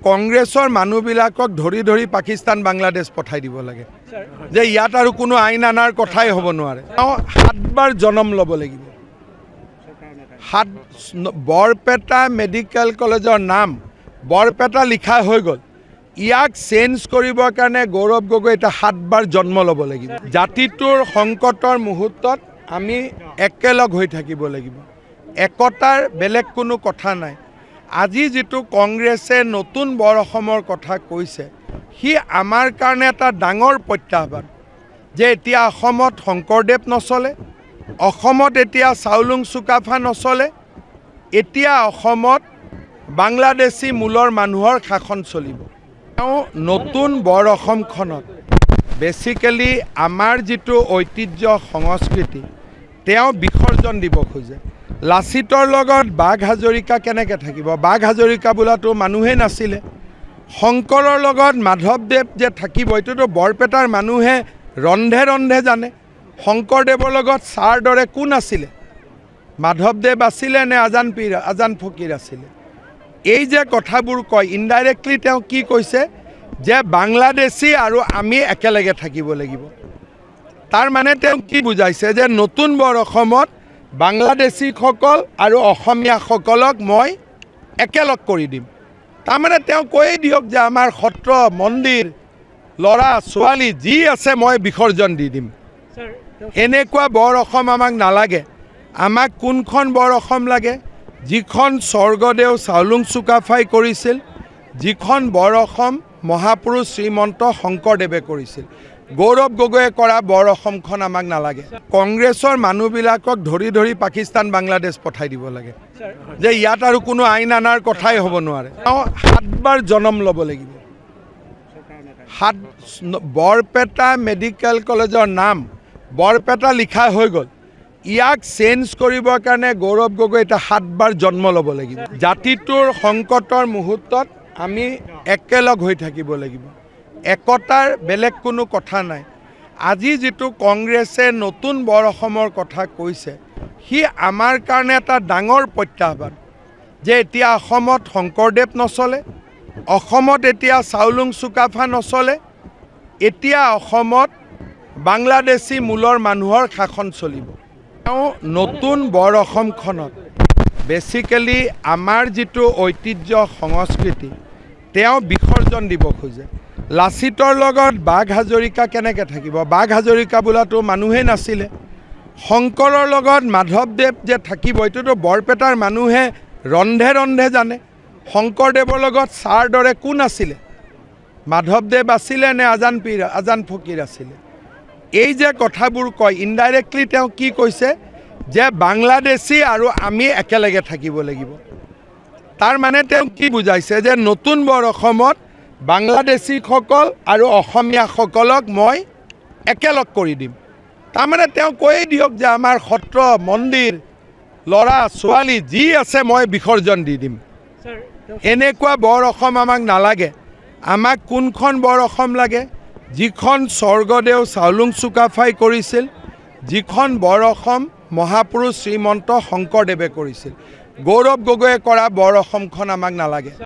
কংগ্ৰেছৰ মানুহবিলাকক ধৰি ধৰি পাকিস্তান বাংলাদেশ পঠাই দিব লাগে যে ইয়াত আৰু কোনো আইন আনাৰ কথাই হ'ব নোৱাৰে। 7বাৰ জনম ল'ব লাগিব। বৰপেটা মেডিকেল কলেজৰ নাম বৰপেটা লিখা হৈ গ'ল। ইয়াক চেঞ্জ কৰিবৰ কাৰণে গৌৰৱ গগৈ এটা 7বাৰ জন্ম ল'ব লাগিব। জাতিটোৰ সংকটৰ মুহূৰ্তত আমি একেলগ হৈ থাকিব লাগিব। একতাৰ বেলেগ কোনো কথা নাই। আজি যিটো কংগ্ৰেছে নতুন বৰ অসমৰ কথা কৈছে, সি আমাৰ কাৰণে এটা ডাঙৰ প্ৰত্যাহ্বান যে এতিয়া অসমত শংকৰদেৱ নচলে, অসমত এতিয়া চাওলুং চুকাফা নচলে, এতিয়া অসমত বাংলাদেশী মূলৰ মানুহৰ শাসন চলিব। তেওঁ নতুন বৰ অসমখনত বেচিকেলি আমাৰ যিটো ঐতিহ্য সংস্কৃতি তেওঁ বিসৰ্জন দিব খোজে। লাচিতৰ লগত বাঘ হাজৰিকা কেনেকৈ থাকিব? বাঘ হাজৰিকা বোলাটো মানুহেই নাছিলে। শংকৰৰ লগত মাধৱদেৱ যে থাকিব এইটোতো বৰপেটাৰ মানুহে ৰন্ধে ৰন্ধে জানে। শংকৰদেৱৰ লগত ছাৰ দৰে কোন আছিলে? মাধৱদেৱ আছিলে নে আজান ফকীৰ আছিলে? এই যে কথাবোৰ কয় ইনডাইৰেক্টলি তেওঁ কি কৈছে যে বাংলাদেশী আৰু আমি একেলগে থাকিব লাগিব। তাৰ মানে তেওঁ কি বুজাইছে যে নতুন বৰ অসমত বাংলাদেশীসকল আৰু অসমীয়াসকলক মই একেলগ কৰি দিম। তাৰমানে তেওঁ কৈয়ে দিয়ক যে আমাৰ সত্ৰ মন্দিৰ ল'ৰা ছোৱালী যি আছে মই বিসৰ্জন দি দিম। এনেকুৱা বৰ অসম আমাক নালাগে। আমাক কোনখন বৰ অসম লাগে? যিখন স্বৰ্গদেউ চাওলুং চুকাফাই কৰিছিল, যিখন বৰ অসম মহাপুৰুষ শ্ৰীমন্ত শংকৰদেৱে কৰিছিল। গৌৰৱ গগৈয়ে কৰা বৰ অসমখন আমাক নালাগে। কংগ্ৰেছৰ মানুহবিলাকক ধৰি ধৰি পাকিস্তান বাংলাদেশ পঠাই দিব লাগে যে ইয়াত আৰু কোনো আইন আনাৰ কথাই হ'ব নোৱাৰে। তেওঁ 7বাৰ জনম ল'ব লাগিব। বৰপেটা মেডিকেল কলেজৰ নাম বৰপেটা লিখা হৈ গ'ল। ইয়াক চেঞ্জ কৰিবৰ কাৰণে গৌৰৱ গগৈ এটা 7বাৰ জন্ম ল'ব লাগিব। জাতিটোৰ সংকটৰ মুহূৰ্তত আমি একেলগ হৈ থাকিব লাগিব। একতাৰ বেলেগ কোনো কথা নাই। আজি যিটো কংগ্ৰেছে নতুন বৰ অসমৰ কথা কৈছে, সি আমাৰ কাৰণে এটা ডাঙৰ প্ৰত্যাহ্বান যে এতিয়া অসমত শংকৰদেৱ নচলে, অসমত এতিয়া চাওলুং চুকাফা নচলে, এতিয়া অসমত বাংলাদেশী মূলৰ মানুহৰ শাসন চলিব। তেওঁ নতুন বৰ অসমখনত বেচিকেলি আমাৰ যিটো ঐতিহ্য সংস্কৃতি তেওঁ বিসৰ্জন দিব খোজে। লাচিতৰ লগত বাঘ হাজৰিকা কেনেকৈ থাকিব? বাঘ হাজৰিকা বোলাটো মানুহেই নাছিলে। শংকৰৰ লগত মাধৱদেৱ যে থাকিব এইটোতো বৰপেটাৰ মানুহে ৰন্ধে ৰন্ধে জানে। শংকৰদেৱৰ লগত ছাৰ দৰে কোন আছিলে? মাধৱদেৱ আছিলে নে আজান ফকীৰ আছিলে? এই যে কথাবোৰ কয় ইনডাইৰেক্টলি তেওঁ কি কৈছে যে বাংলাদেশী আৰু আমি একেলগে থাকিব লাগিব। তাৰ মানে তেওঁ কি বুজাইছে যে নতুন বৰ অসমত বাংলাদেশীসকল আৰু অসমীয়াসকলক মই একেলগ কৰি দিম। তাৰমানে তেওঁ কৈয়ে দিয়ক যে আমাৰ সত্ৰ মন্দিৰ ল'ৰা ছোৱালী যি আছে মই বিসৰ্জন দি দিম। এনেকুৱা বৰ অসম আমাক নালাগে। আমাক কোনখন বৰ অসম লাগে? যিখন স্বৰ্গদেউ চাওলুং চুকাফাই কৰিছিল, যিখন বৰ অসম মহাপুৰুষ শ্ৰীমন্ত শংকৰদেৱে কৰিছিল। গৌৰৱ গগৈয়ে কৰা বৰ অসমখন আমাক নালাগে।